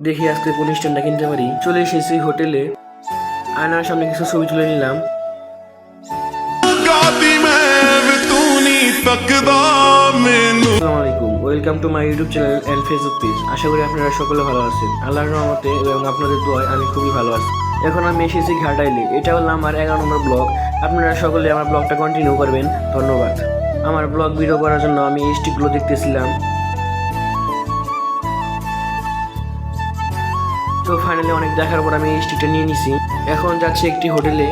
দেখি আজকে কোন স্ট্যান্ডটা কিনতে পারি। চলে এসেছি হোটেলে, আয়নার সামনে কিছু ছবি তুলে নিলাম। আসসালামু আলাইকুম, welcome to my YouTube channel and Facebook page. আশা করি আপনারা সকলে ভালো আছেন। আল্লাহর রহমতে এবং আপনাদের দোয়ায় আমি খুবই ভালো আছি। এখন আমি এসেছি ঘাটাইলে। এটা হলো আমার 11 নম্বর ব্লগ। আপনারা সকলে আমার ব্লগটা কন্টিনিউ করবেন, ধন্যবাদ। আমার ব্লগ ভিডিও করার জন্য আমি এই স্ট্রিটগুলো দেখতেছিলাম। তো ফাইনালি অনেক দেখার পর আমি এই স্ট্রিটটা নিয়ে নিছি। এখন যাচ্ছি একটি হোটেলে।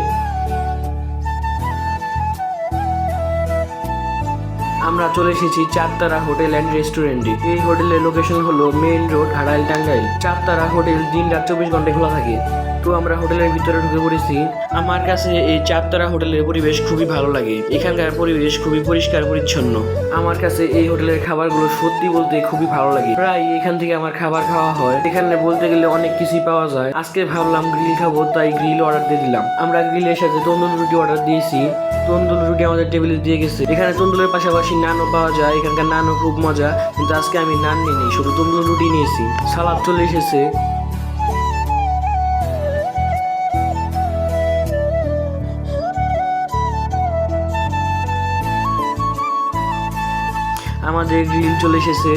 আমরা চলে এসেছি চারতারা হোটেল অ্যান্ড রেস্টুরেন্টে। এই হোটেলের লোকেশন হলো মেইন রোড, ঘাটাইল, টাঙ্গাইল। চারতারা হোটেল দিন-রাত 24 ঘন্টা খোলা থাকে। তো আমরা হোটেলের ভিতরে ঢুকে পড়েছি। আমার কাছে এই চারতারা হোটেলের পরিবেশ খুবই ভালো লাগে। এখানকার পরিবেশ খুবই পরিষ্কার পরিচ্ছন্ন। আমার কাছে এই হোটেলের খাবারগুলো সত্যি বলতে খুবই ভালো লাগে। প্রায় এখান থেকে আমার খাবার খাওয়া হয়। এখানে বলতে গেলে অনেক কিছুই পাওয়া যায়। আজকে ভাবলাম গ্রিল খাবো, তাই গ্রিল অর্ডার দিয়ে দিলাম। আমরা গ্রিলের সাথে তন্দুর রুটি অর্ডার দিয়েছি। তন্দুর রুটি আমাদের টেবিলে দিয়ে গেছে। এখানে তন্দুরের পাশাপাশি নানও পাওয়া যায়। এখানকার নানও খুব মজা, কিন্তু আজকে আমি নান নিইনি, শুধু তন্দুর রুটি নিয়েছি। সালাদ চলে এসেছে। আমাদের গ্রিল চলে এসেছে।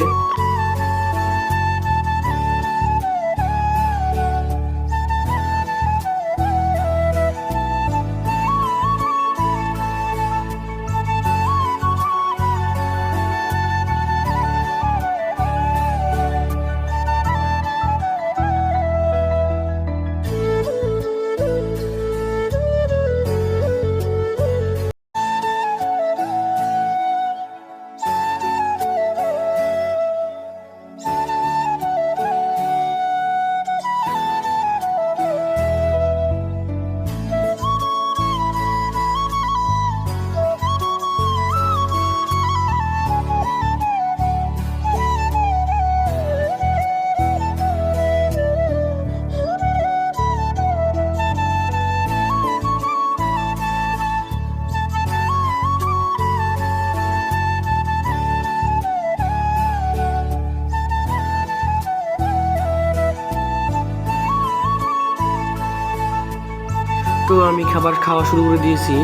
তো আমি খাবার খাওয়া শুরু করে দিয়েছি।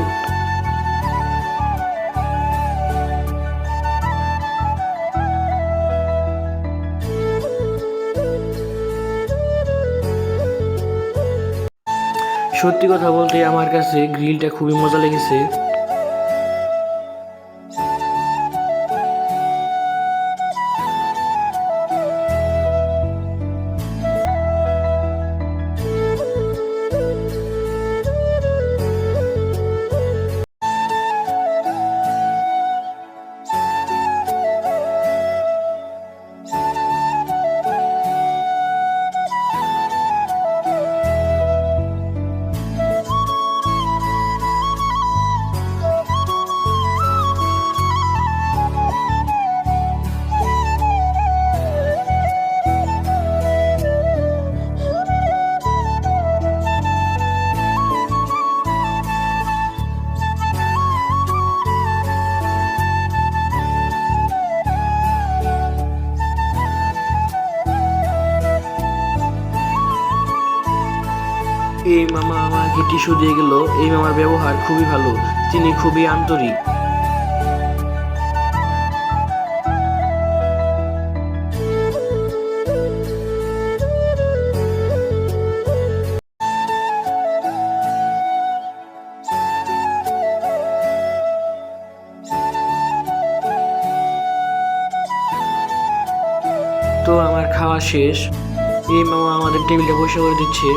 সত্যি কথা বলতে আমার কাছে গ্রিলটা খুবই মজা লেগেছে। এই মামা আমাকে টিস্যু দিয়ে গেল। এই মামার ব্যবহার খুবই ভালো, তিনি খুবই আন্তরিক। তো আমার খাওয়া শেষ। এই মামা আমাদের টেবিলটা বসে করে দিচ্ছে।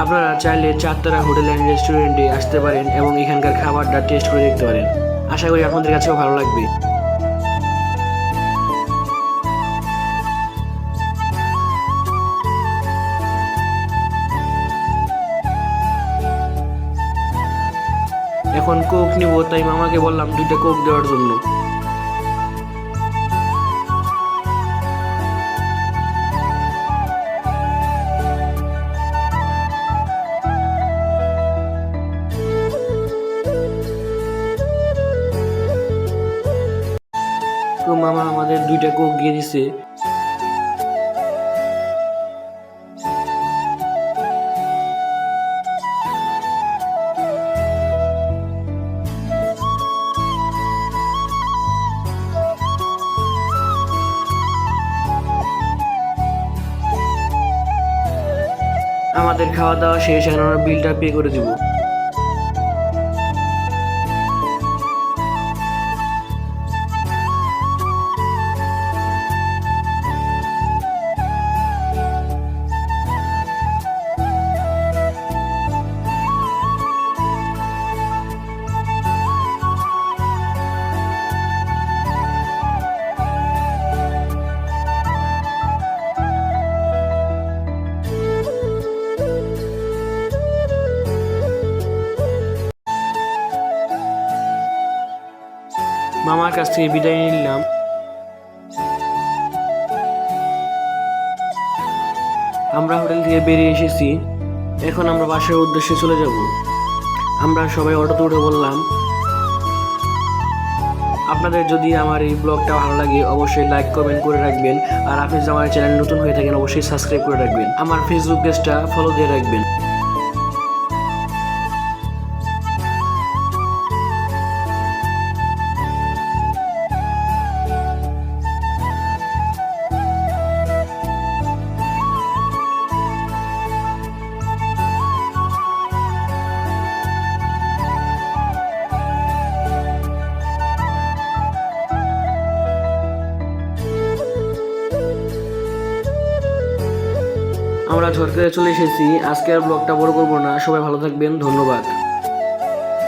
আপনারা চাইলে চারতারা হোটেল অ্যান্ড রেস্টুরেন্টে আসতে পারেন এবং এখানকার খাবারটা টেস্ট করে দেখতে পারেন। আশা করি আপনাদের কাছেও ভালো লাগবে। এখন কোক নিব, তাই মামাকে বললাম 2টা কোক দেওয়ার জন্য। তো মামা আমাদের 2টা কোক দিয়ে দিছে। আমাদের খাওয়া দাওয়া শেষ, এখন আমরা বিলটা পে করে দিব। মামার কাছ থেকে বিদায় নিলাম। আমরা হোটেল থেকে বেরিয়ে এসেছি, এখন আমরা বাসার উদ্দেশ্যে চলে যাব। আমরা সবাই অটোতে উঠে বললাম। আপনাদের যদি আমার এই ব্লগটা ভালো লাগে অবশ্যই লাইক কমেন্ট করে রাখবেন, আর আপনি যদি আমার চ্যানেল নতুন হয়ে থাকেন অবশ্যই সাবস্ক্রাইব করে রাখবেন, আমার ফেসবুক পেজটা ফলো দিয়ে রাখবেন। আমরা ঝড়খালিতে চলে এসেছি। আজকের ব্লগটা বড় করবো না, সবাই ভালো থাকবেন, ধন্যবাদ।